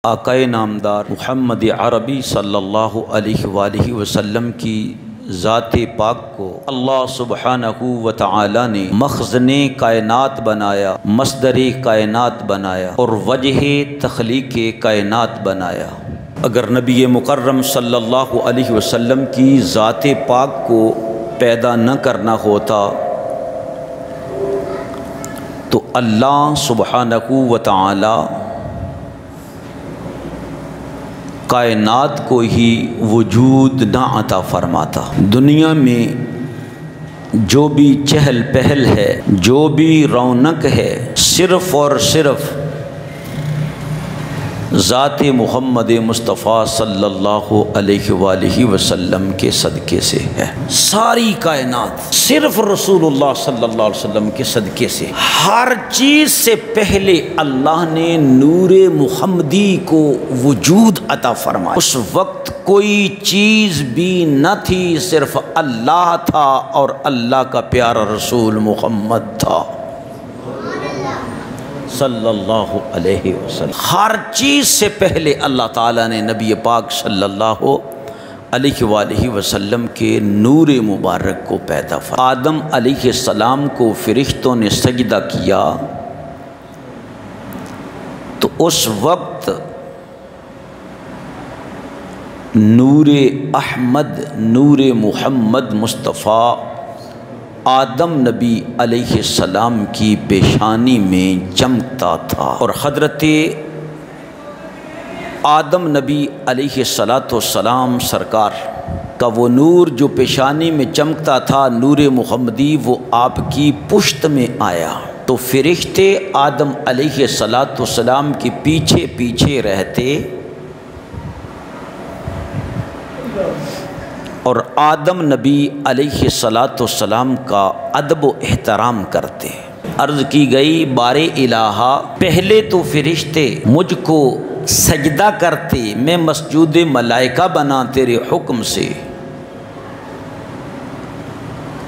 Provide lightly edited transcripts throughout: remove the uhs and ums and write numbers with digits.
آقائے نامدار محمد عربی صلی اللہ علیہ وآلہ وسلم کی ذات پاک کو اللہ سبحانہ و تعالی نے مخزن کائنات بنایا، مصدر کائنات بنایا اور وجہ تخلیق کائنات بنایا۔ اگر نبی مکرم صلی اللہ علیہ وسلم کی ذات پاک کو پیدا نہ کرنا ہوتا تو اللہ سبحانہ و تعالی کائنات کو ہی وجود نہ عطا فرماتا۔ دنیا میں جو بھی چہل پہل ہے، جو بھی رونق ہے، صرف اور صرف ذات محمد مصطفیٰ صلی اللہ علیہ وآلہ وسلم کے صدقے سے ہے۔ ساری کائنات صرف رسول اللہ صلی اللہ علیہ وسلم کے صدقے سے۔ ہر چیز سے پہلے اللہ نے نور محمدی کو وجود عطا فرمایا۔ اس وقت کوئی چیز بھی نہ تھی، صرف اللہ تھا اور اللہ کا پیارا رسول محمد تھا صلی اللہ علیہ وسلم۔ ہر چیز سے پہلے اللہ تعالیٰ نے نبی پاک صلی اللہ علیہ وآلہ وسلم کے نور مبارک کو پیدا فرمایا۔ آدم علیہ السلام کو فرشتوں نے سجدہ کیا تو اس وقت نور احمد، نور محمد مصطفیٰ آدم نبی علیہ السلام کی پیشانی میں چمکتا تھا، اور حضرت آدم نبی علیہ السلام سرکار کا وہ نور جو پیشانی میں چمکتا تھا، نور محمدی، وہ آپ کی پشت میں آیا تو فرشتے آدم علیہ السلام کے پیچھے پیچھے رہتے اور آدم نبی علیہ السلام کا ادب و احترام کرتے۔ عرض کی گئی بار الہا، پہلے تو فرشتے مجھ کو سجدہ کرتے، میں مسجود ملائکہ بنا تیرے حکم سے،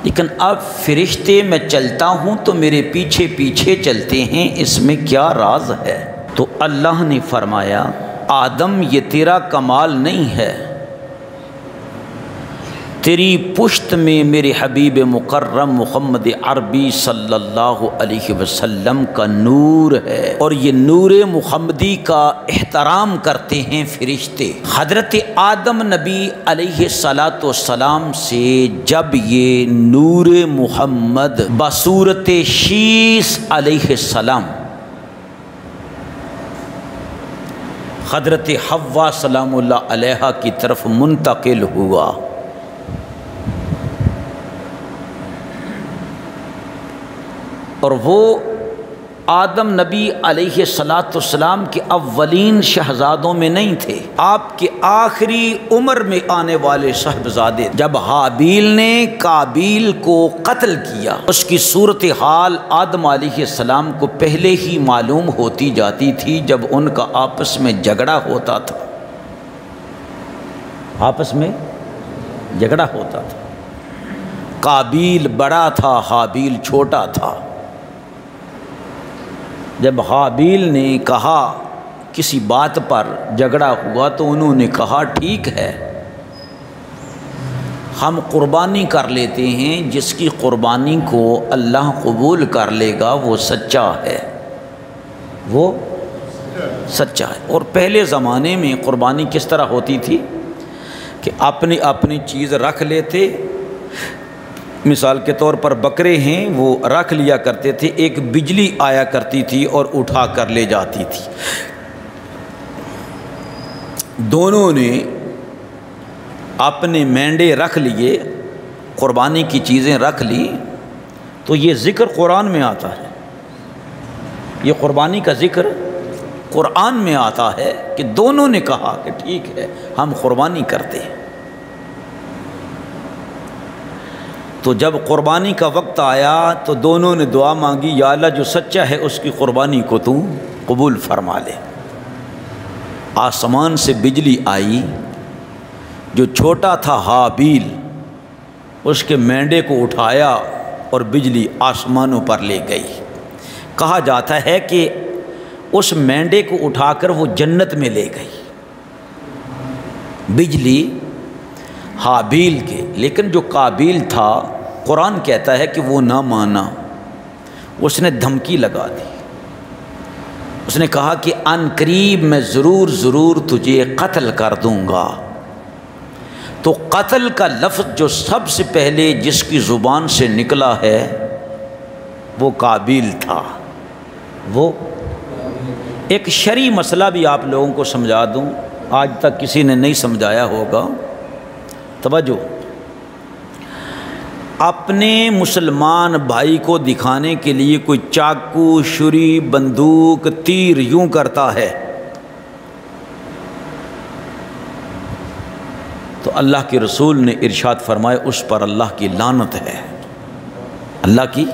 لیکن اب فرشتے میں چلتا ہوں تو میرے پیچھے پیچھے چلتے ہیں، اس میں کیا راز ہے؟ تو اللہ نے فرمایا آدم یہ تیرا کمال نہیں ہے، تیری پشت میں میرے حبیب مکرم محمد عربی صلی اللہ علیہ وسلم کا نور ہے، اور یہ نور محمدی کا احترام کرتے ہیں فرشتے۔ حضرت آدم نبی علیہ السلام سے جب یہ نور محمد بصورت شیس علیہ السلام حضرت حوا سلام اللہ علیہا کی طرف منتقل ہوا، اور وہ آدم نبی علیہ السلام کے اولین شہزادوں میں نہیں تھے، آپ کے آخری عمر میں آنے والے صاحبزادے۔ جب حابیل نے قابیل کو قتل کیا، اس کی صورتحال آدم علیہ السلام کو پہلے ہی معلوم ہوتی جاتی تھی۔ جب ان کا آپس میں جھگڑا ہوتا تھا، آپس میں جھگڑا ہوتا تھا، قابیل بڑا تھا، حابیل چھوٹا تھا۔ جب حابیل نے کہا کسی بات پر جھگڑا ہوا تو انہوں نے کہا ٹھیک ہے، ہم قربانی کر لیتے ہیں، جس کی قربانی کو اللہ قبول کر لے گا وہ سچا ہے، وہ سچا ہے۔ اور پہلے زمانے میں قربانی کس طرح ہوتی تھی کہ اپنی چیز رکھ لیتے، مثال کے طور پر بکرے ہیں، وہ رکھ لیا کرتے تھے، ایک بجلی آیا کرتی تھی اور اٹھا کر لے جاتی تھی۔ دونوں نے اپنے مینڈے رکھ لیے، قربانی کی چیزیں رکھ لی، تو یہ ذکر قرآن میں آتا ہے، یہ قربانی کا ذکر قرآن میں آتا ہے کہ دونوں نے کہا کہ ٹھیک ہے ہم قربانی کرتے ہیں۔ تو جب قربانی کا وقت آیا تو دونوں نے دعا مانگی، یا اللہ جو سچا ہے اس کی قربانی کو تو قبول فرما لے۔ آسمان سے بجلی آئی، جو چھوٹا تھا حابیل، اس کے مینڈے کو اٹھایا اور بجلی آسمانوں پر لے گئی۔ کہا جاتا ہے کہ اس مینڈے کو اٹھا کر وہ جنت میں لے گئی بجلی حابیل کے، لیکن جو قابیل تھا قرآن کہتا ہے کہ وہ نہ مانا، اس نے دھمکی لگا دی، اس نے کہا کہ ان قریب میں ضرور تجھے قتل کر دوں گا۔ تو قتل کا لفظ جو سب سے پہلے جس کی زبان سے نکلا ہے وہ قابیل تھا۔ وہ ایک شرعی مسئلہ بھی آپ لوگوں کو سمجھا دوں، آج تک کسی نے نہیں سمجھایا ہوگا، توجہ۔ اپنے مسلمان بھائی کو دکھانے کے لیے کوئی چاقو، چھری، بندوق، تیر یوں کرتا ہے تو اللہ کے رسول نے ارشاد فرمائے اس پر اللہ کی لعنت ہے۔ اللہ کی،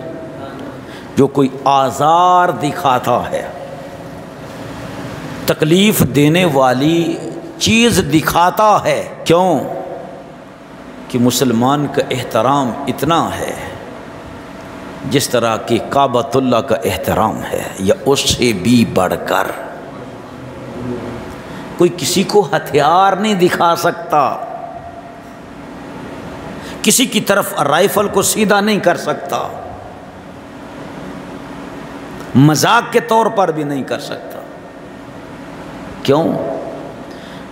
جو کوئی آزار دکھاتا ہے، تکلیف دینے والی چیز دکھاتا ہے، کیوں کہ مسلمان کا احترام اتنا ہے جس طرح کہ کعبۃ اللہ کا احترام ہے یا اس سے بھی بڑھ کر۔ کوئی کسی کو ہتھیار نہیں دکھا سکتا، کسی کی طرف رائفل کو سیدھا نہیں کر سکتا، مذاق کے طور پر بھی نہیں کر سکتا۔ کیوں؟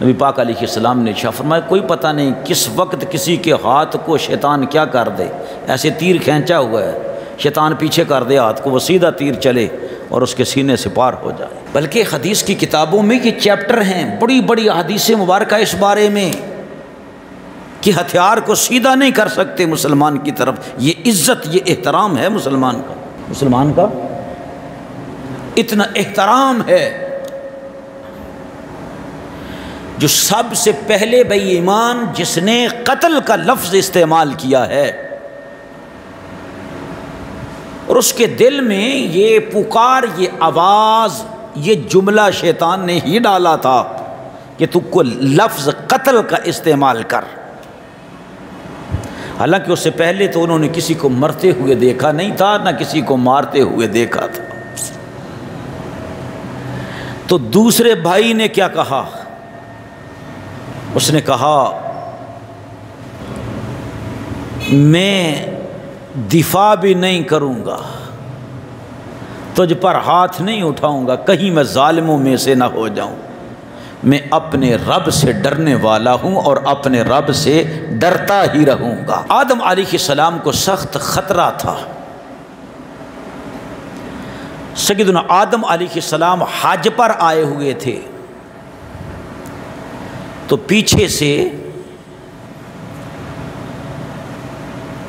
نبی پاک علیہ السلام نے ارشاد فرمایا کوئی پتہ نہیں کس وقت کسی کے ہاتھ کو شیطان کیا کر دے، ایسے تیر کھینچا ہوا ہے، شیطان پیچھے کر دے ہاتھ کو، وہ سیدھا تیر چلے اور اس کے سینے سے پار ہو جائے۔ بلکہ حدیث کی کتابوں میں یہ چیپٹر ہیں، بڑی بڑی احادیث مبارکہ اس بارے میں کہ ہتھیار کو سیدھا نہیں کر سکتے مسلمان کی طرف۔ یہ عزت، یہ احترام ہے مسلمان کا، مسلمان کا اتنا احترام ہے۔ جو سب سے پہلے بے ایمان جس نے قتل کا لفظ استعمال کیا ہے اور اس کے دل میں یہ پکار، یہ آواز، یہ جملہ شیطان نے ہی ڈالا تھا کہ تو کو لفظ قتل کا استعمال کر۔ حالانکہ اس سے پہلے تو انہوں نے کسی کو مرتے ہوئے دیکھا نہیں تھا، نہ کسی کو مارتے ہوئے دیکھا تھا۔ تو دوسرے بھائی نے کیا کہا؟ اس نے کہا میں دفاع بھی نہیں کروں گا، تجھ پر ہاتھ نہیں اٹھاؤں گا، کہیں میں ظالموں میں سے نہ ہو جاؤں، میں اپنے رب سے ڈرنے والا ہوں اور اپنے رب سے ڈرتا ہی رہوں گا۔ آدم علیہ السلام کو سخت خطرہ تھا۔ سیدنا آدم علیہ السلام حج پر آئے ہوئے تھے تو پیچھے سے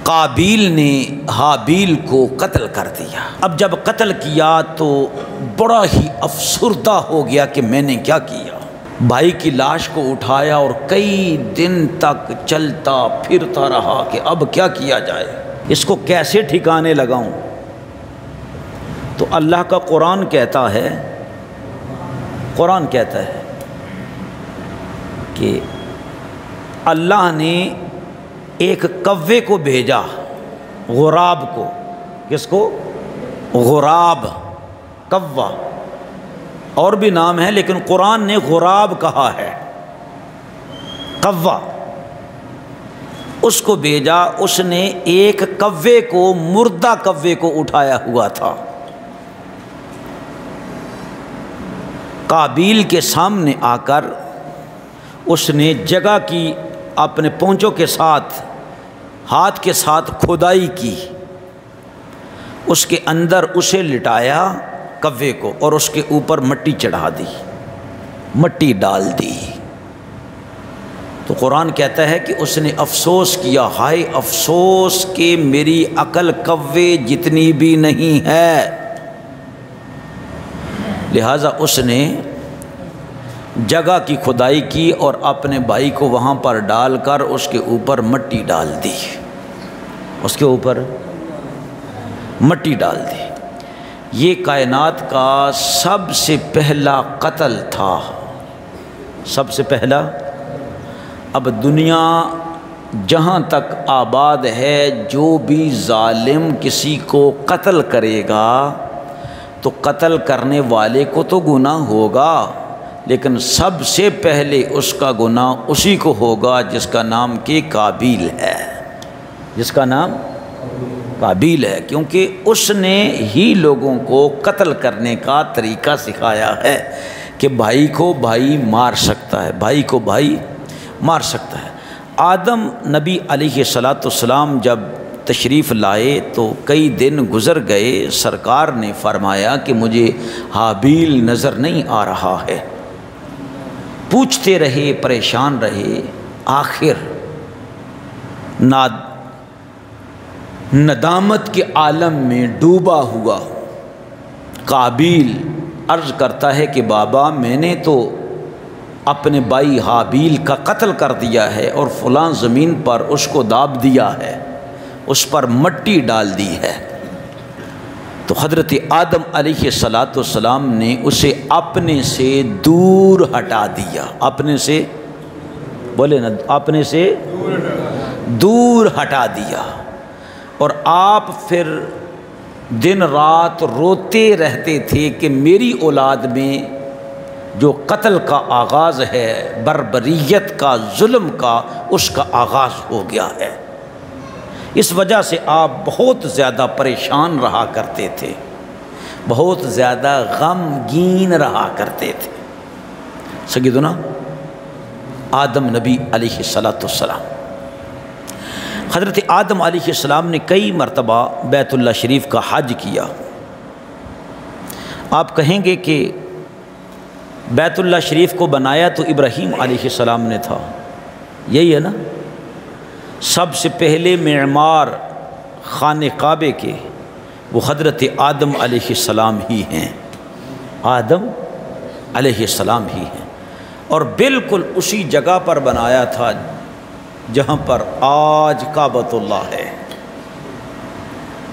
قابیل نے حابیل کو قتل کر دیا۔ اب جب قتل کیا تو بڑا ہی افسردہ ہو گیا کہ میں نے کیا کیا۔ بھائی کی لاش کو اٹھایا اور کئی دن تک چلتا پھرتا رہا کہ اب کیا کیا جائے، اس کو کیسے ٹھکانے لگاؤں۔ تو اللہ کا قرآن کہتا ہے کہ اللہ نے ایک کوے کو بھیجا، غراب کو۔ کس کو؟ غراب، کوا، اور بھی نام ہے لیکن قرآن نے غراب کہا ہے، کوا۔ اس کو بھیجا، اس نے ایک کوے کو، مردہ کوے کو اٹھایا ہوا تھا، قابیل کے سامنے آ کر اس نے جگہ کی، اپنے پونچوں کے ساتھ، ہاتھ کے ساتھ کھدائی کی، اس کے اندر اسے لٹایا کوے کو اور اس کے اوپر مٹی چڑھا دی، مٹی ڈال دی۔ تو قرآن کہتا ہے کہ اس نے افسوس کیا، ہائے افسوس کہ میری عقل کوے جتنی بھی نہیں ہے۔ لہٰذا اس نے جگہ کی کھدائی کی اور اپنے بھائی کو وہاں پر ڈال کر اس کے اوپر مٹی ڈال دی، اس کے اوپر مٹی ڈال دی۔ یہ کائنات کا سب سے پہلا قتل تھا، سب سے پہلا۔ اب دنیا جہاں تک آباد ہے، جو بھی ظالم کسی کو قتل کرے گا تو قتل کرنے والے کو تو گناہ ہوگا، لیکن سب سے پہلے اس کا گناہ اسی کو ہوگا جس کا نام کہ قابیل ہے، جس کا نام قابیل ہے، کیونکہ اس نے ہی لوگوں کو قتل کرنے کا طریقہ سکھایا ہے کہ بھائی کو بھائی مار سکتا ہے، بھائی کو بھائی مار سکتا ہے۔ آدم نبی علیہ السلام جب تشریف لائے تو کئی دن گزر گئے، سرکار نے فرمایا کہ مجھے حابیل نظر نہیں آ رہا ہے، پوچھتے رہے، پریشان رہے، آخر ندامت کے عالم میں ڈوبا ہوا قابیل عرض کرتا ہے کہ بابا میں نے تو اپنے بھائی حابیل کا قتل کر دیا ہے اور فلاں زمین پر اس کو داب دیا ہے، اس پر مٹی ڈال دی ہے۔ تو حضرت آدم علیہ السلام نے اسے اپنے سے دور ہٹا دیا، اپنے سے بولے نا، اپنے سے دور ہٹا دیا، اور آپ پھر دن رات روتے رہتے تھے کہ میری اولاد میں جو قتل کا آغاز ہے، بربریت کا، ظلم کا، اس کا آغاز ہو گیا ہے۔ اس وجہ سے آپ بہت زیادہ پریشان رہا کرتے تھے، بہت زیادہ غمگین رہا کرتے تھے۔ سیدنا آدم نبی علیہ السلام، حضرت آدم علیہ السلام نے کئی مرتبہ بیت اللہ شریف کا حج کیا۔ آپ کہیں گے کہ بیت اللہ شریف کو بنایا تو ابراہیم علیہ السلام نے تھا، یہی ہے نا؟ سب سے پہلے معمار خانہ کعبے کے وہ حضرت آدم علیہ السلام ہی ہیں، آدم علیہ السلام ہی ہیں، اور بالکل اسی جگہ پر بنایا تھا جہاں پر آج کعبۃ اللہ ہے۔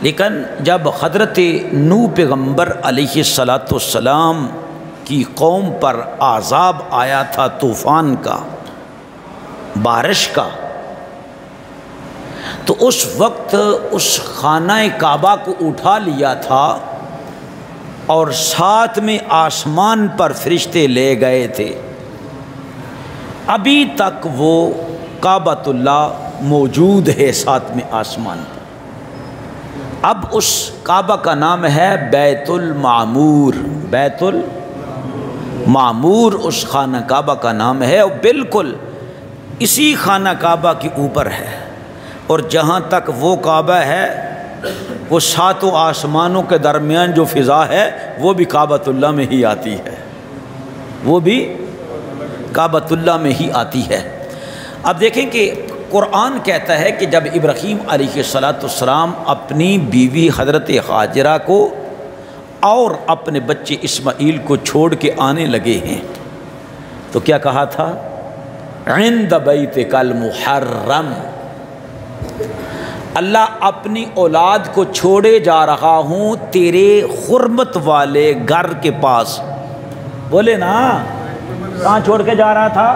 لیکن جب حضرت نوح پیغمبر علیہ السلام کی قوم پر عذاب آیا تھا، طوفان کا، بارش کا، تو اس وقت اس خانہ کعبہ کو اٹھا لیا تھا اور ساتھ میں آسمان پر فرشتے لے گئے تھے۔ ابھی تک وہ کعبۃ اللہ موجود ہے ساتھ میں آسمان پر۔ اب اس کعبہ کا نام ہے بیت المعمور، بیت المعمور اس خانہ کعبہ کا نام ہے، اور بالکل اسی خانہ کعبہ کے اوپر ہے، اور جہاں تک وہ کعبہ ہے وہ ساتوں آسمانوں کے درمیان جو فضا ہے وہ بھی کعبۃ اللہ میں ہی آتی ہے، وہ بھی کعبۃ اللہ میں ہی آتی ہے۔ اب دیکھیں کہ قرآن کہتا ہے کہ جب ابراہیم علیہ السلام اپنی بیوی حضرت ہاجرہ کو اور اپنے بچے اسماعیل کو چھوڑ کے آنے لگے ہیں تو کیا کہا تھا؟ عند بیتک المحرم، اللہ اپنی اولاد کو چھوڑے جا رہا ہوں تیرے حرمت والے گھر کے پاس۔ بولے نا، کہاں چھوڑ کے جا رہا تھا؟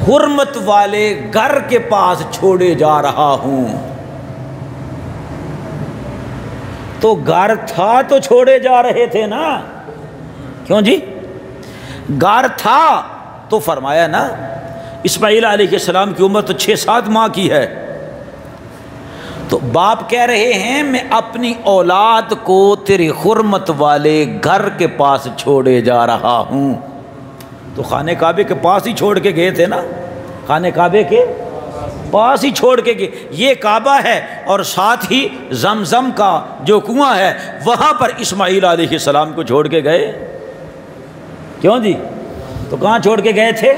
حرمت والے گھر کے پاس چھوڑے جا رہا ہوں۔ تو گھر تھا تو چھوڑے جا رہے تھے نا، کیوں جی؟ گھر تھا تو فرمایا نا، اسماعیل علیہ السلام کی عمر تو 6-7 ماہ کی ہے، تو باپ کہہ رہے ہیں میں اپنی اولاد کو تیرے حرمت والے گھر کے پاس چھوڑے جا رہا ہوں۔ تو خانہ کعبے کے پاس ہی چھوڑ کے گئے تھے نا، خانہ کعبے کے پاس ہی چھوڑ کے گئے، یہ کعبہ ہے اور ساتھ ہی زمزم کا جو کنواں ہے وہاں پر اسماعیل علیہ السلام کو چھوڑ کے گئے، کیوں جی؟ تو کہاں چھوڑ کے گئے تھے؟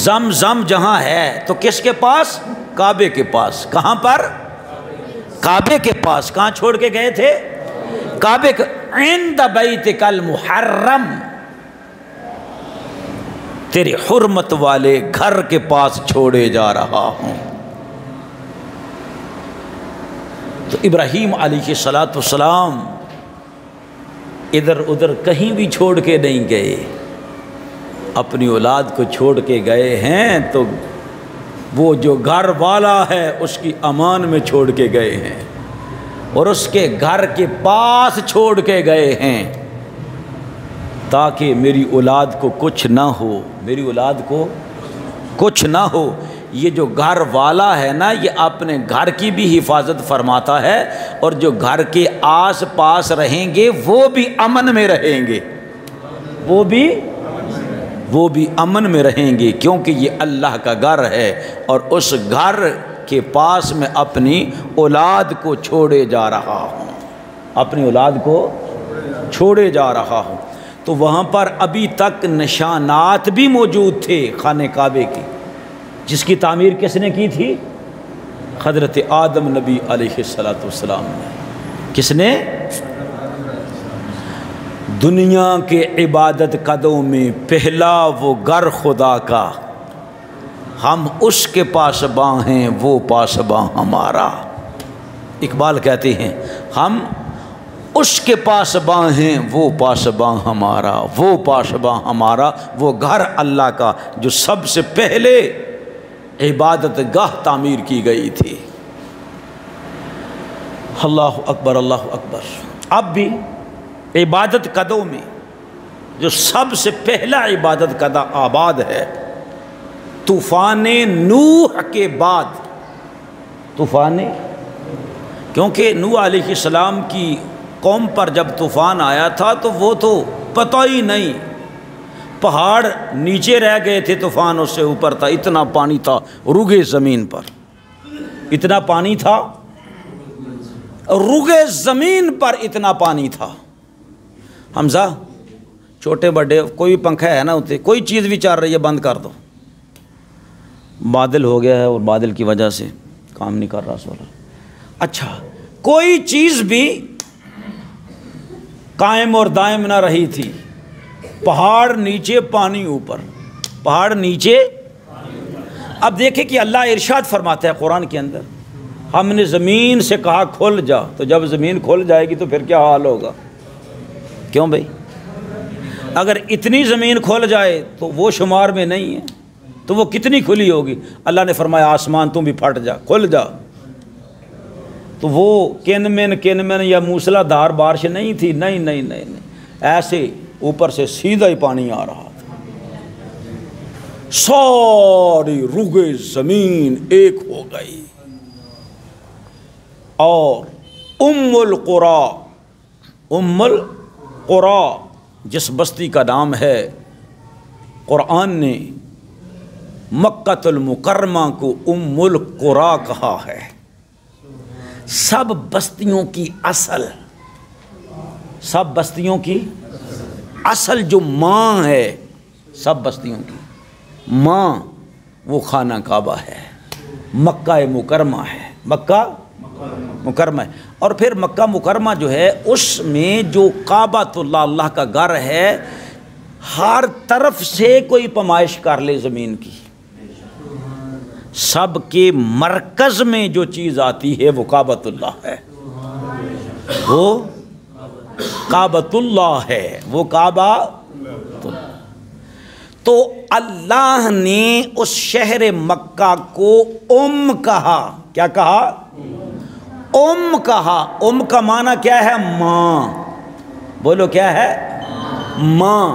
زمزم جہاں ہے تو کس کے پاس؟ کعبے کے پاس۔ کہاں پر؟ کعبے کے پاس۔ کہاں چھوڑ کے گئے تھے؟ کعبے کے عند بیتک المحرم، تیرے حرمت والے گھر کے پاس چھوڑے جا رہا ہوں۔ تو ابراہیم علیہ السلام ادھر ادھر کہیں بھی چھوڑ کے نہیں گئے، اپنی اولاد کو چھوڑ کے گئے ہیں تو وہ جو گھر والا ہے اس کی امان میں چھوڑ کے گئے ہیں، اور اس کے گھر کے پاس چھوڑ کے گئے ہیں تاکہ میری اولاد کو کچھ نہ ہو، میری اولاد کو کچھ نہ ہو۔ یہ جو گھر والا ہے نا، یہ اپنے گھر کی بھی حفاظت فرماتا ہے، اور جو گھر کے آس پاس رہیں گے وہ بھی امن میں رہیں گے، وہ بھی امن میں رہیں گے، کیونکہ یہ اللہ کا گھر ہے، اور اس گھر کے پاس میں اپنی اولاد کو چھوڑے جا رہا ہوں، اپنی اولاد کو چھوڑے جا رہا ہوں۔ تو وہاں پر ابھی تک نشانات بھی موجود تھے خانہ کعبے کی، جس کی تعمیر کس نے کی تھی؟ حضرت آدم نبی علیہ السلام نے۔ کس نے؟ دنیا کے عبادت قدوں میں پہلا وہ گھر خدا کا، ہم اس کے پاسباں ہیں، وہ پاسباں ہمارا۔ اقبال کہتے ہیں ہم اس کے پاسباں ہیں، وہ پاسباں ہمارا، وہ پاسباں ہمارا، وہ گھر اللہ کا جو سب سے پہلے عبادت گاہ تعمیر کی گئی تھی۔ اللہ اکبر، اللہ اکبر۔ اب بھی عبادت قدوں میں جو سب سے پہلا عبادت قدہ آباد ہے، طوفان نوح کے بعد، کیونکہ نوح علیہ السلام کی قوم پر جب طوفان آیا تھا تو وہ تو پتہ ہی نہیں، پہاڑ نیچے رہ گئے تھے، طوفان اس سے اوپر تھا، اتنا پانی تھا روگے زمین پر، اتنا پانی تھا روگے زمین پر، اتنا پانی تھا۔ حمزہ چھوٹے بڑے کوئی پنکھا ہے نا ہوتے، کوئی چیز بھی چل رہی ہے بند کر دو، بادل ہو گیا ہے اور بادل کی وجہ سے کام نہیں کر رہا سولر۔ اچھا، کوئی چیز بھی قائم اور دائم نہ رہی تھی، پہاڑ نیچے پانی اوپر، پہاڑ نیچے۔ اب دیکھیں کہ اللہ ارشاد فرماتا ہے قرآن کے اندر، ہم نے زمین سے کہا کھل جا، تو جب زمین کھل جائے گی تو پھر کیا حال ہوگا؟ کیوں بھائی؟ اگر اتنی زمین کھل جائے تو وہ شمار میں نہیں ہے، تو وہ کتنی کھلی ہوگی؟ اللہ نے فرمایا آسمان تم بھی پھٹ جا، کھل جا۔ تو وہ کن من یا موسلا دھار بارش نہیں تھی، نہیں، ایسے اوپر سے سیدھا ہی پانی آ رہا تھا، ساری روگے زمین ایک ہو گئی۔ اور ام القرى، جس بستی کا نام ہے، قرآن نے مکۃ المکرمہ کو ام القرى کہا ہے۔ سب بستیوں کی اصل، سب بستیوں کی اصل جو ماں ہے، سب بستیوں کی ماں وہ خانہ کعبہ ہے، مکہ مکرمہ ہے، مکہ مکرمہ ہے۔ اور پھر مکہ مکرمہ جو ہے اس میں جو کعبۃ اللہ کا گھر ہے، ہر طرف سے کوئی پیمائش کر لے زمین کی، سب کے مرکز میں جو چیز آتی ہے وہ کعبۃ اللہ ہے، وہ کعبۃ اللہ ہے، وہ کعبہ۔ تو اللہ نے اس شہر مکہ کو ام کہا، کیا کہا؟ ام کہا۔ ام کا معنی کیا ہے؟ ماں، بولو کیا ہے؟ ماں۔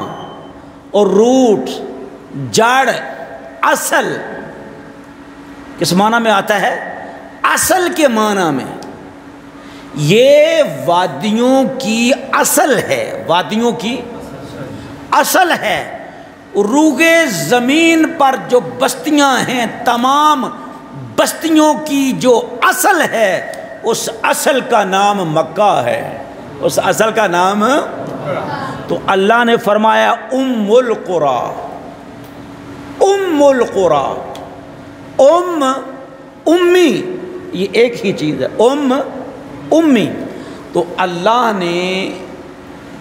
اور روٹ، جڑ، اصل کس معنی میں آتا ہے؟ اصل کے معنی میں۔ یہ وادیوں کی اصل ہے، وادیوں کی اصل ہے۔ روگے زمین پر جو بستیاں ہیں، تمام بستیوں کی جو اصل ہے، اس اصل کا نام مکہ ہے، اس اصل کا نام۔ تو اللہ نے فرمایا ام القرى، ام القرى، امی، یہ ایک ہی چیز ہے، امی۔ تو اللہ نے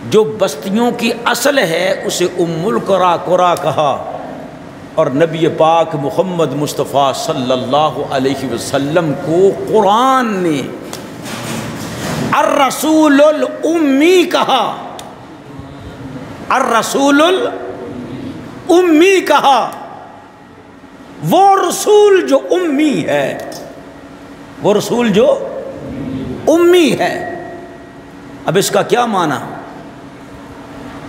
جو بستیوں کی اصل ہے اسے ام القرى کہا، اور نبی پاک محمد مصطفیٰ صلی اللہ علیہ وسلم کو قرآن نے الرسول الامی کہا، الرسول الامی کہا، وہ رسول جو امی ہے، وہ رسول جو امی ہے۔ اب اس کا کیا معنی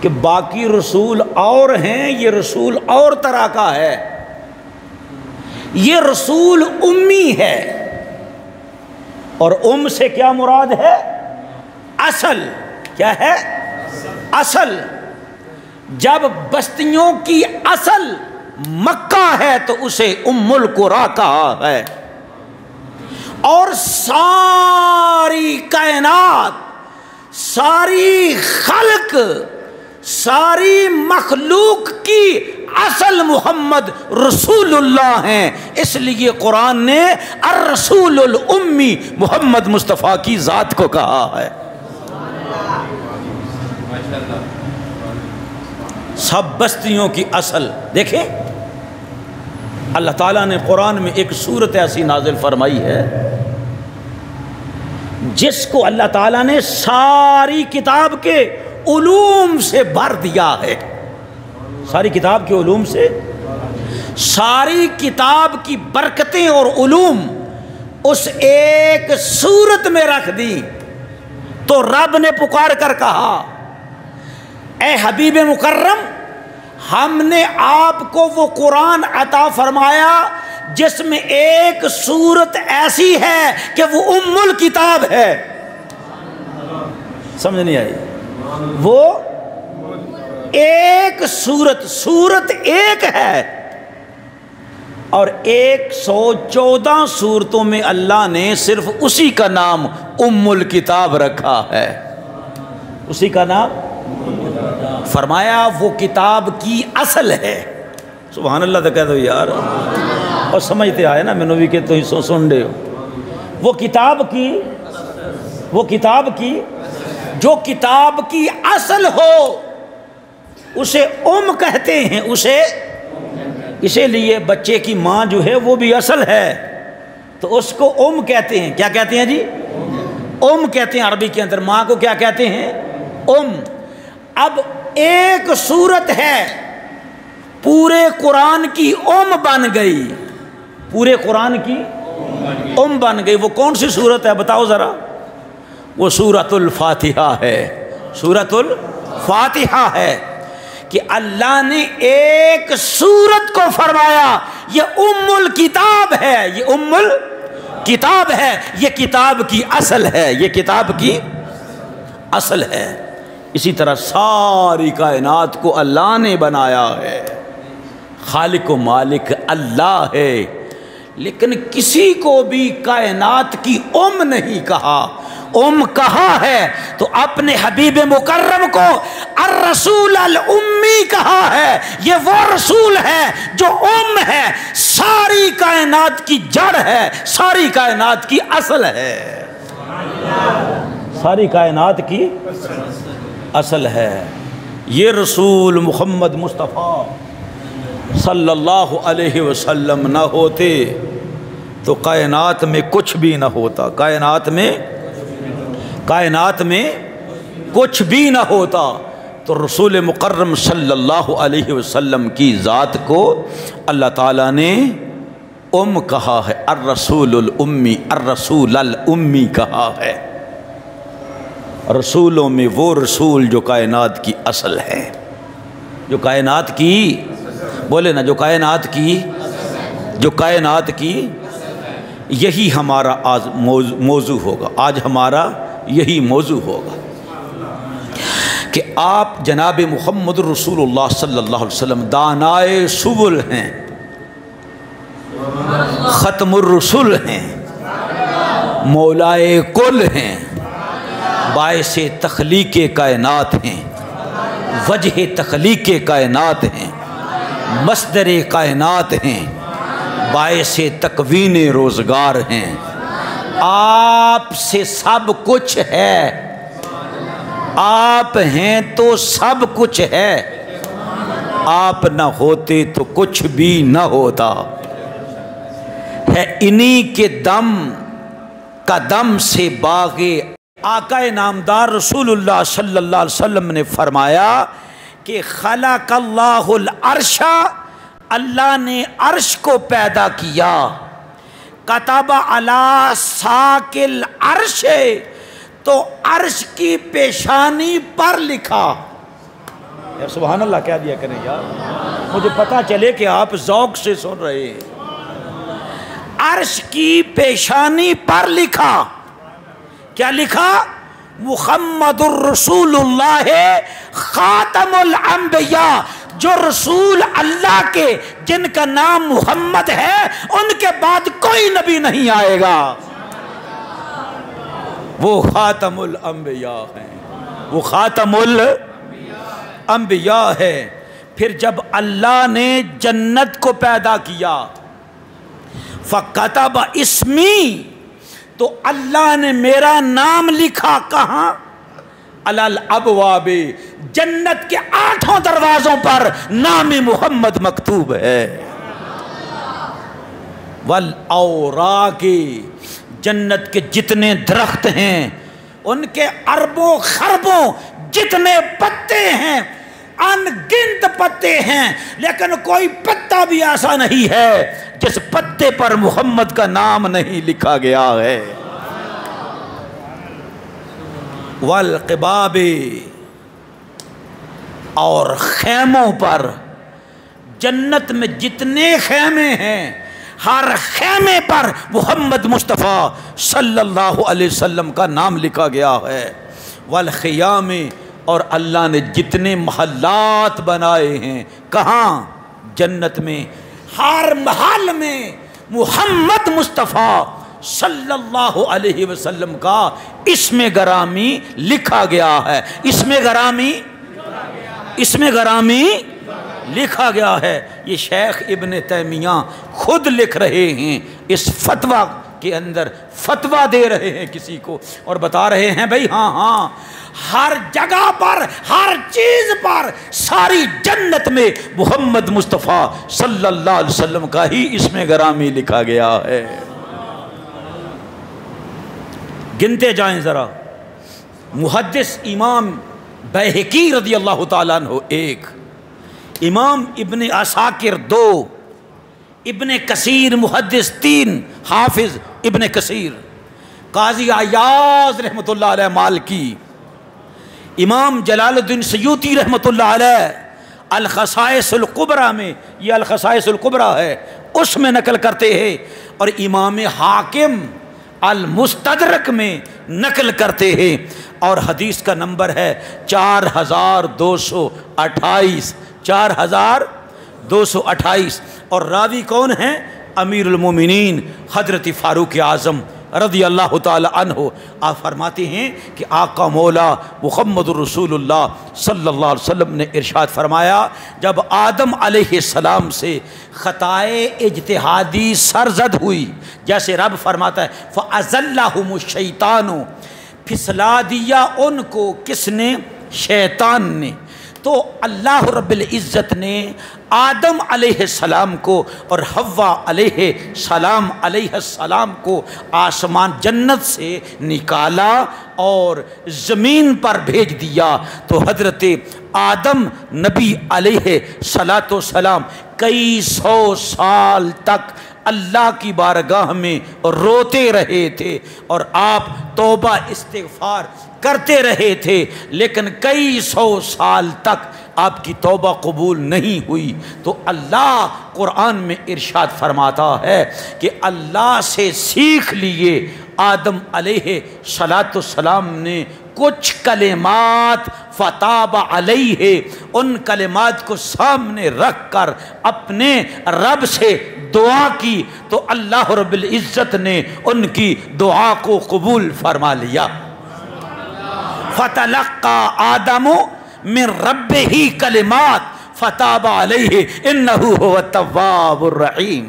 کہ باقی رسول اور ہیں، یہ رسول اور طرح کا ہے، یہ رسول امی ہے۔ اور سے کیا مراد ہے؟ اصل۔ کیا ہے؟ اصل۔ جب بستیوں کی اصل مکہ ہے تو اسے ام القریٰ کہا ہے، اور ساری کائنات، ساری خلق، ساری مخلوق کی اصل محمد رسول اللہ ہیں۔ اس لیے قرآن نے الرسول الامی محمد مصطفیٰ کی ذات کو کہا ہے۔ سب بستیوں کی اصل۔ دیکھیں اللہ تعالیٰ نے قرآن میں ایک سورت ایسی نازل فرمائی ہے جس کو اللہ تعالیٰ نے ساری کتاب کے علوم سے بھر دیا ہے۔ ساری کتاب کے علوم سے، ساری کتاب کی برکتیں اور علوم اس ایک سورت میں رکھ دی۔ تو رب نے پکار کر کہا اے حبیب مکرم، ہم نے آپ کو وہ قرآن عطا فرمایا جس میں ایک سورت ایسی ہے کہ وہ ام الکتاب ہے۔ سمجھ نہیں آئی؟ وہ ایک سورت ایک ہے، اور 114 سورتوں میں اللہ نے صرف اسی کا نام ام الکتاب رکھا ہے۔ اسی کا نام فرمایا وہ کتاب کی اصل ہے۔ سبحان اللہ تو کہہ دو یار، اور سمجھتے آئے نا، میں نے بھی کہ تو ہی سن رہے ہو۔ وہ کتاب کی جو کتاب کی اصل ہو اسے ام کہتے ہیں۔ اسی لیے بچے کی ماں جو ہے وہ بھی اصل ہے، تو اس کو ام کہتے ہیں۔ کیا کہتے ہیں جی؟ ام کہتے ہیں عربی کے اندر ماں کو۔ کیا کہتے ہیں؟ ام۔ اب ایک سورت ہے پورے قرآن کی ام بن گئی، پورے قرآن کی ام بن گئی۔ وہ کون سی سورت ہے بتاؤ ذرا؟ وہ سورۃ الفاتحہ ہے۔ سورۃ الفاتحہ ہے کہ اللہ نے ایک سورت کو فرمایا یہ ام الکتاب ہے، یہ ام الکتاب ہے، یہ کتاب کی اصل ہے، یہ کتاب کی اصل ہے۔ اسی طرح ساری کائنات کو اللہ نے بنایا ہے، خالق و مالک اللہ ہے، لیکن کسی کو بھی کائنات کی ام نہیں کہا۔ ام کہا ہے تو اپنے حبیب مکرم کو الرسول الامی کہا ہے۔ یہ وہ رسول ہے جو ام ہے، ساری کائنات کی جڑ ہے، ساری کائنات کی اصل ہے، ساری کائنات کی اصل ہے۔ یہ رسول محمد مصطفیٰ صلی اللہ علیہ وسلم نہ ہوتے تو کائنات میں کچھ بھی نہ ہوتا، کائنات میں کچھ بھی نہ ہوتا۔ تو رسول مکرم صلی اللہ علیہ وسلم کی ذات کو اللہ تعالیٰ نے ام کہا ہے، الرسول الامی، الرسول الامی کہا ہے۔ رسولوں میں وہ رسول جو کائنات کی اصل ہے، جو کائنات کی، بولے نا، جو کائنات کی، یہی ہمارا آج موضوع ہوگا۔ آج ہمارا یہی موضوع ہوگا کہ آپ جناب محمد رسول اللہ صلی اللہ علیہ وسلم دانائے سبل ہیں، ختم الرسل ہیں، مولائے کل ہیں، باعث تخلیق کائنات ہیں، وجہ تخلیق کائنات ہیں، مصدر کائنات ہیں، باعث تکوین روزگار ہیں۔ آپ سے سب کچھ ہے، آپ ہیں تو سب کچھ ہے، آپ نہ ہوتے تو کچھ بھی نہ ہوتا ہے۔ انہی کے دم کا دم سے باغے آقا نامدار رسول اللہ صلی اللہ علیہ وسلم نے فرمایا کہ خلق اللہ العرش، اللہ نے عرش کو پیدا کیا، کتب علی ساکل عرش، تو عرش کی پیشانی پر لکھا۔ یار سبحان اللہ کہہ دیا کریں یار، مجھے پتا چلے کہ آپ ذوق سے سن رہے ہیں۔ عرش کی پیشانی پر لکھا، کیا لکھا؟ محمد الرسول اللہ خاتم الانبیاء، جو رسول اللہ کے جن کا نام محمد ہے ان کے بعد کوئی نبی نہیں آئے گا، وہ خاتم الانبیاء ہیں، وہ خاتم الانبیاء ہے۔ پھر جب اللہ نے جنت کو پیدا کیا، فَكَتَبَ اسمی، تو اللہ نے میرا نام لکھا کہاں؟ علی الابواب، جنت کے 8 دروازوں پر نام محمد مکتوب ہے۔ والاوراق، جنت کے جتنے درخت ہیں ان کے اربوں خربوں جتنے پتے ہیں، ان گنت پتے ہیں، لیکن کوئی پتا بھی ایسا نہیں ہے جس پتے پر محمد کا نام نہیں لکھا گیا ہے۔ والقباب، اور خیموں پر، جنت میں جتنے خیمے ہیں ہر خیمے پر محمد مصطفیٰ صلی اللہ علیہ وسلم کا نام لکھا گیا ہے۔ والخیام، اور اللہ نے جتنے محلات بنائے ہیں، کہاں؟ جنت میں، ہر محل میں محمد مصطفیٰ صلی اللہ علیہ وسلم کا اسم گرامی لکھا گیا ہے، اسم گرامی لکھا گیا ہے۔ یہ شیخ ابن تیمیہ خود لکھ رہے ہیں، اس فتویٰ کے اندر فتویٰ دے رہے ہیں کسی کو، اور بتا رہے ہیں بھائی ہاں ہر جگہ پر، ہر چیز پر، ساری جنت میں محمد مصطفیٰ صلی اللہ علیہ وسلم کا ہی اسم گرامی لکھا گیا ہے۔ گنتے جائیں ذرا، محدث امام بیہقی رضی اللہ تعالیٰ عنہ 1، امام ابن عساکر 2، ابن کثیر محدث 3، حافظ ابن کثیر، قاضی عیاض رحمۃ اللہ علیہ مالکی، امام جلال الدین سیوطی رحمۃ اللہ علیہ الخصائص الکبریٰ میں، یہ الخصائص الکبریٰ ہے اس میں نقل کرتے ہیں، اور امام حاکم المستدرک میں نقل کرتے ہیں، اور حدیث کا نمبر ہے 4228، 4228، اور راوی کون ہیں؟ امیر المومنین حضرت فاروق اعظم رضی اللہ تعالی عنہ۔ آپ فرماتے ہیں کہ آقا مولا محمد الرسول اللہ صلی اللہ علیہ وسلم نے ارشاد فرمایا، جب آدم علیہ السلام سے خطائے اجتہادی سرزد ہوئی، جیسے رب فرماتا ہے فَأَزَلَّهُمُ الشَّيْطَانُ، پھسلا دیا ان کو کس نے؟ شیطان نے۔ تو اللہ رب العزت نے آدم علیہ السلام کو اور حوا علیہ السلام کو آسمان جنت سے نکالا اور زمین پر بھیج دیا، تو حضرت آدم نبی علیہ السلام کئی 100 سال تک اللہ کی بارگاہ میں روتے رہے تھے، اور آپ توبہ استغفار کرتے رہے تھے، لیکن کئی 100 سال تک آپ کی توبہ قبول نہیں ہوئی۔ تو اللہ قرآن میں ارشاد فرماتا ہے کہ اللہ سے سیکھ لیے آدم علیہ السلام نے کچھ کلمات، فتاب علیہ، ان کلمات کو سامنے رکھ کر اپنے رب سے دعا کی، تو اللہ رب العزت نے ان کی دعا کو قبول فرما لیا۔ فتلقى آدم من ربه کلمات فتاب علیہ انہ هو التواب الرحیم۔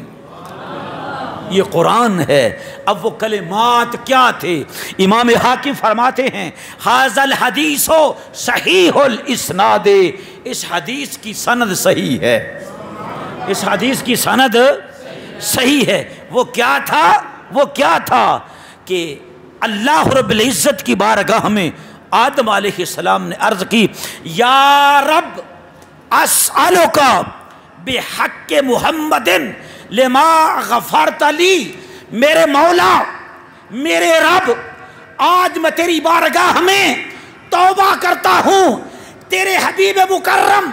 یہ قرآن ہے۔ اب وہ کلمات کیا تھے؟ امام حاکم فرماتے ہیں ھذا الحدیث صحیح الاسناد، اس حدیث کی سند صحیح ہے، اس حدیث کی سند صحیح ہے۔ وہ کیا تھا کہ اللہ رب العزت کی بارگاہ میں آدم علیہ السلام نے عرض کی، یا رب اسألک بحق محمد لما غفرت لی، میرے مولا میرے رب، آج میں تیری بارگاہ میں توبہ کرتا ہوں تیرے حبیب مکرم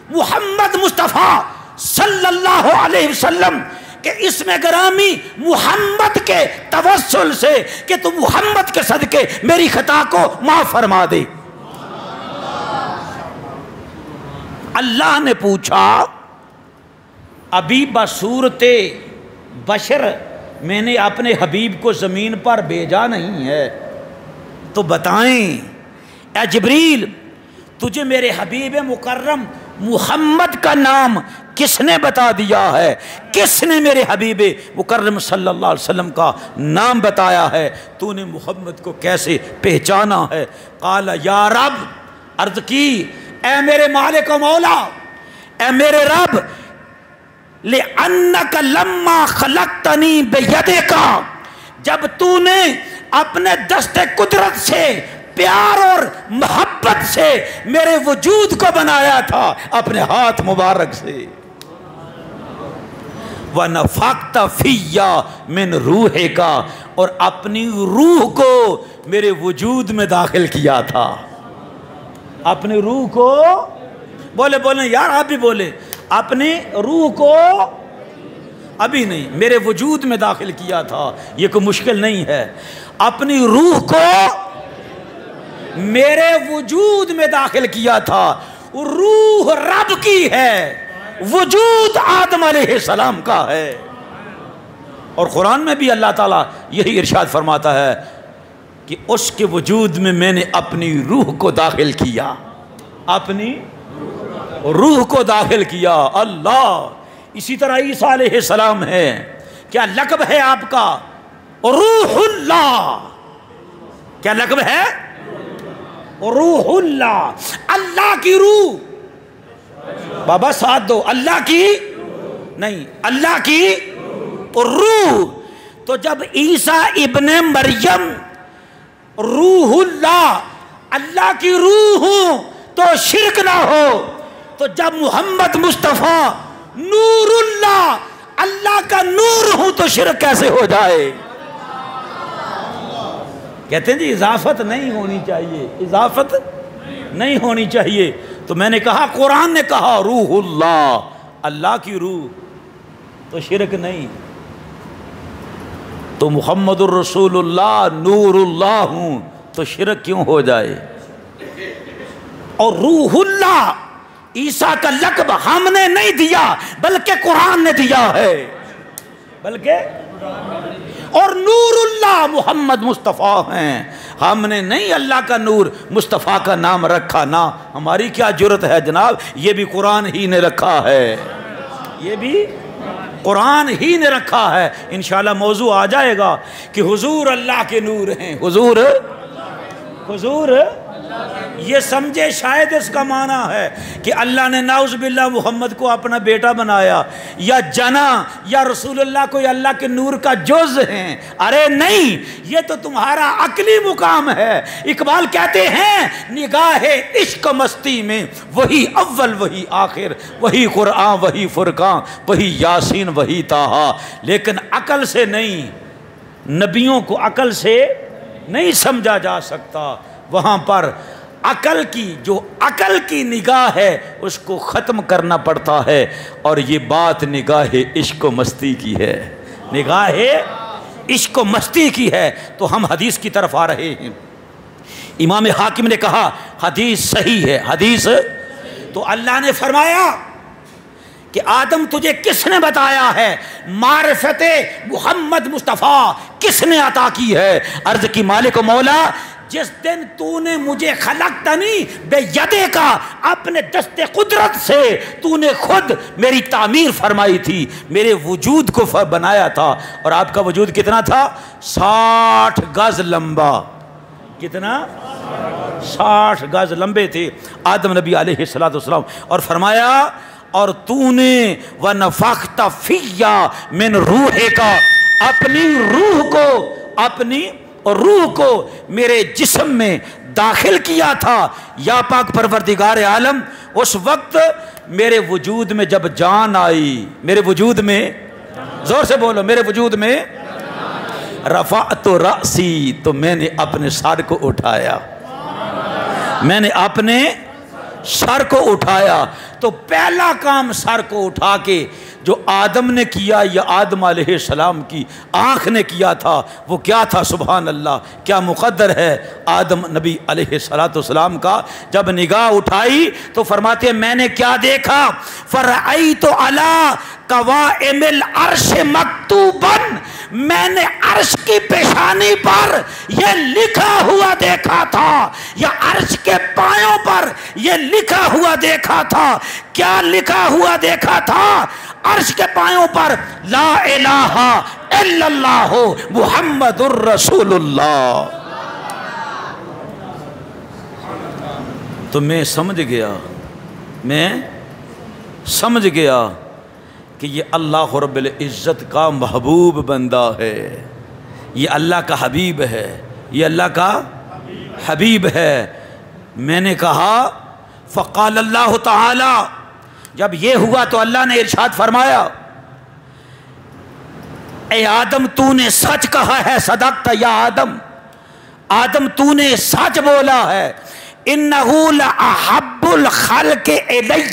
محمد مصطفیٰ صلی اللہ علیہ وسلم کہ اس میں گرامی محمد کے توسل سے کہ تو محمد کے صدقے میری خطا کو معاف فرما دے۔ اللہ نے پوچھا ابھی بصورت بشر میں نے اپنے حبیب کو زمین پر بھیجا نہیں ہے، تو بتائیں اے جبریل تجھے میرے حبیب مکرم محمد کا نام کس نے بتا دیا ہے؟ کس نے میرے حبیب مکرم صلی اللہ علیہ وسلم کا نام بتایا ہے؟ تو نے محمد کو کیسے پہچانا ہے؟ قال یا رب، عرض کی اے میرے مالک و مولا، اے میرے رب، لِأَنَّكَ لَمَّا خَلَقْتَنِي بِيَدِكَ، جب تو نے اپنے دست قدرت سے پیار اور محبت سے میرے وجود کو بنایا تھا اپنے ہاتھ مبارک سے، وَنَفَخْتَ فِيَّ مِنْ رُوحِكَ، اور اپنی روح کو میرے وجود میں داخل کیا تھا، اپنی روح کو، بولے یار آپ بھی بولے، اپنی روح کو ابھی نہیں، میرے وجود میں داخل کیا تھا، یہ کوئی مشکل نہیں ہے، اپنی روح کو میرے وجود میں داخل کیا تھا، روح رب کی ہے، وجود آدم علیہ السلام کا ہے۔ اور قرآن میں بھی اللہ تعالیٰ یہی ارشاد فرماتا ہے کہ اس کے وجود میں میں نے اپنی روح کو داخل کیا، اپنی روح کو داخل کیا۔ اللہ، اسی طرح عیسیٰ علیہ السلام ہے، کیا لقب ہے آپ کا؟ روح اللہ۔ کیا لقب ہے؟ روح اللہ، اللہ کی روح۔ بابا ساتھ دو، اللہ کی نہیں، اللہ کی روح۔ تو جب عیسیٰ ابن مریم روح اللہ، اللہ کی روح ہوں تو شرک نہ ہو، تو جب محمد مصطفیٰ نور اللہ، اللہ کا نور ہوں تو شرک کیسے ہو جائے؟ کہتے ہیں جی اضافت نہیں ہونی چاہیے، اضافت نہیں ہونی چاہیے، تو میں نے کہا قرآن نے کہا روح اللہ، اللہ کی روح، تو شرک نہیں، تو محمد الرسول اللہ نور اللہ ہوں تو شرک کیوں ہو جائے؟ اور روح اللہ عیسیٰ کا لقب ہم نے نہیں دیا بلکہ قرآن نے دیا ہے، اور نور اللہ محمد مصطفیٰ ہیں، ہم نے نہیں اللہ کا نور مصطفیٰ کا نام رکھا، نہ ہماری کیا جرت ہے جناب، یہ بھی قرآن ہی نے رکھا ہے، یہ بھی قرآن ہی نے رکھا ہے۔ انشاءاللہ موضوع آ جائے گا کہ حضور اللہ کے نور ہیں، حضور یہ سمجھے شاید اس کا معنی ہے کہ اللہ نے نعوذ باللہ محمد کو اپنا بیٹا بنایا یا جنا، یا رسول اللہ کوئی اللہ کے نور کا جز ہیں۔ ارے نہیں، یہ تو تمہارا عقلی مقام ہے۔ اقبال کہتے ہیں نگاہ عشق مستی میں وہی اول وہی آخر، وہی قرآن وہی فرقان، وہی یاسین وہی طٰہٰ، لیکن عقل سے نہیں، نبیوں کو عقل سے نہیں سمجھا جا سکتا۔ وہاں پر عقل کی نگاہ ہے اس کو ختم کرنا پڑتا ہے، اور یہ بات نگاہ عشق و مستی کی ہے، نگاہ عشق و مستی کی ہے۔ تو ہم حدیث کی طرف آ رہے ہیں۔ امام حاکم نے کہا حدیث صحیح ہے، حدیث، تو اللہ نے فرمایا کہ آدم تجھے کس نے بتایا ہے؟ معرفت محمد مصطفیٰ کس نے عطا کی ہے؟ عرض کی مالک و مولا، جس دن تو نے مجھے خلقتنی بیدے کا، اپنے دست قدرت سے تو نے خود میری تعمیر فرمائی تھی، میرے وجود کو بنایا تھا، اور آپ کا وجود کتنا تھا؟ 60 گز لمبا۔ کتنا؟ 60 گز لمبے تھے آدم نبی علیہ السلام، اور فرمایا اور تو نے وَنَفَخْتَ فِيَّ مِنْ رُوحِكَ، اپنی روح کو میرے جسم میں داخل کیا تھا۔ یا پاک پروردگار عالم، اس وقت میرے وجود میں جب جان آئی، میرے وجود میں، زور سے بولو، میرے وجود میں رفعت رأسی، تو میں نے اپنے سر کو اٹھایا، میں نے اپنے سر کو اٹھایا۔ تو پہلا کام سر کو اٹھا کے جو آدم نے کیا یا آدم علیہ السلام کی آنکھ نے کیا تھا وہ کیا تھا؟ سبحان اللہ، کیا مقدر ہے آدم نبی علیہ السلام کا۔ جب نگاہ اٹھائی تو فرماتے ہیں میں نے کیا دیکھا؟ فرأیت علی قوائم العرش مکتوبا، میں نے عرش کی پیشانی پر یہ لکھا ہوا دیکھا تھا، یا عرش کے پایوں پر یہ لکھا ہوا دیکھا تھا۔ کیا لکھا ہوا دیکھا تھا؟ عرش کے پایوں پر لا الہ الا اللہ محمد الرسول اللہ۔ تو میں سمجھ گیا کہ یہ اللہ رب العزت کا محبوب بندہ ہے، یہ اللہ کا حبیب ہے، یہ اللہ کا حبیب ہے۔ میں نے کہا فقال اللہ تعالی، جب یہ ہوا تو اللہ نے ارشاد فرمایا اے آدم تو نے سچ کہا ہے، صدقت یا آدم، آدم تو نے سچ بولا ہے۔ انہ لأحب الخلق الی،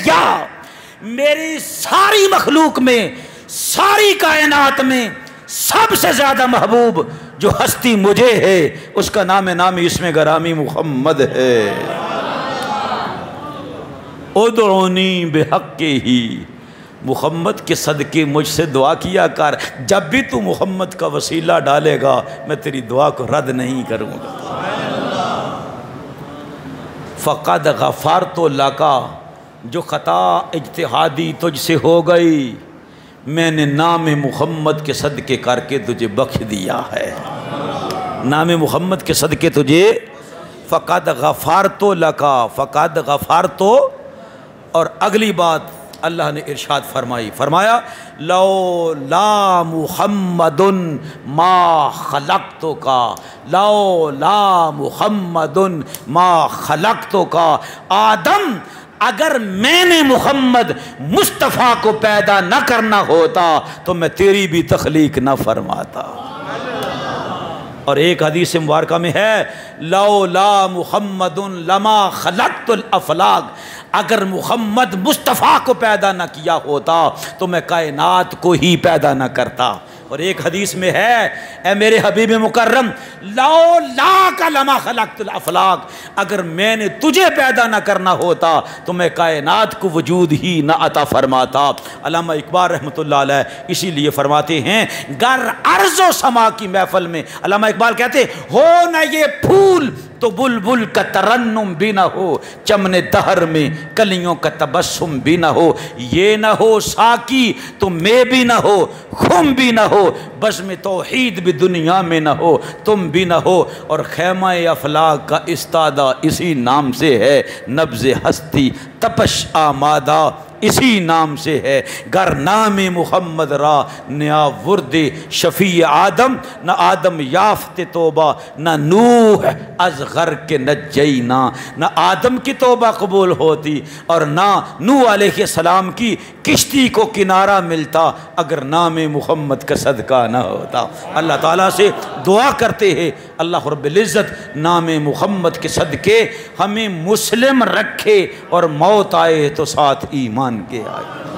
میری ساری مخلوق میں، ساری کائنات میں سب سے زیادہ محبوب جو ہستی مجھے ہے اس کا نام اسم گرامی محمد ہے۔ ادعونی بحق ہی، محمد کے صدقے مجھ سے دعا کیا کر، جب بھی تو محمد کا وسیلہ ڈالے گا میں تیری دعا کو رد نہیں کروں گا۔ فقد غفرت لک، جو خطا اجتہادی تجھ سے ہو گئی میں نے نام محمد کے صدقے کر کے تجھے بخش دیا ہے، نام محمد کے صدقے تجھے۔ فقد غفرت لک، فقد غفرت، اور اگلی بات اللہ نے ارشاد فرمایا لولا محمد ما خلقتک، لولا محمد ما خلقتک، آدم اگر میں نے محمد مصطفیٰ کو پیدا نہ کرنا ہوتا تو میں تیری بھی تخلیق نہ فرماتا۔ اور ایک حدیث مبارکہ میں ہے لولا محمد لما خلقت الافلاک، اگر محمد مصطفیٰ کو پیدا نہ کیا ہوتا تو میں کائنات کو ہی پیدا نہ کرتا۔ اور ایک حدیث میں ہے اے میرے حبیب مکرم لولاک لما خلقت الافلاک، اگر میں نے تجھے پیدا نہ کرنا ہوتا تو میں کائنات کو وجود ہی نہ عطا فرماتا۔ علامہ اقبال رحمۃ اللہ علیہ اسی لیے فرماتے ہیں گر ارض و سما کی محفل میں، علامہ اقبال کہتے ہو نہ یہ پھول تو بلبل کا ترنم بھی نہ ہو، چمن دہر میں کلیوں کا تبسم بھی نہ ہو، یہ نہ ہو ساقی تو میں بھی نہ ہو، خم بھی نہ ہو، بزم توحید بھی دنیا میں نہ ہو، تم بھی نہ ہو، اور خیمہ افلاک کا استادہ اسی نام سے ہے، نبض ہستی تپش آمادہ اسی نام سے ہے، گر نام محمد را نیا ورد شفیع آدم، نہ آدم یافت توبہ نہ نوح از غرق نجینا، نہ آدم کی توبہ قبول ہوتی اور نہ نوح علیہ السلام کی کشتی کو کنارہ ملتا اگر نام محمد کا صدقہ نہ ہوتا۔ اللہ تعالیٰ سے دعا کرتے ہیں اللہ رب العزت نام محمد کے صدقے ہمیں مسلم رکھے اور موت آئے تو ساتھ ایمان کے آئے۔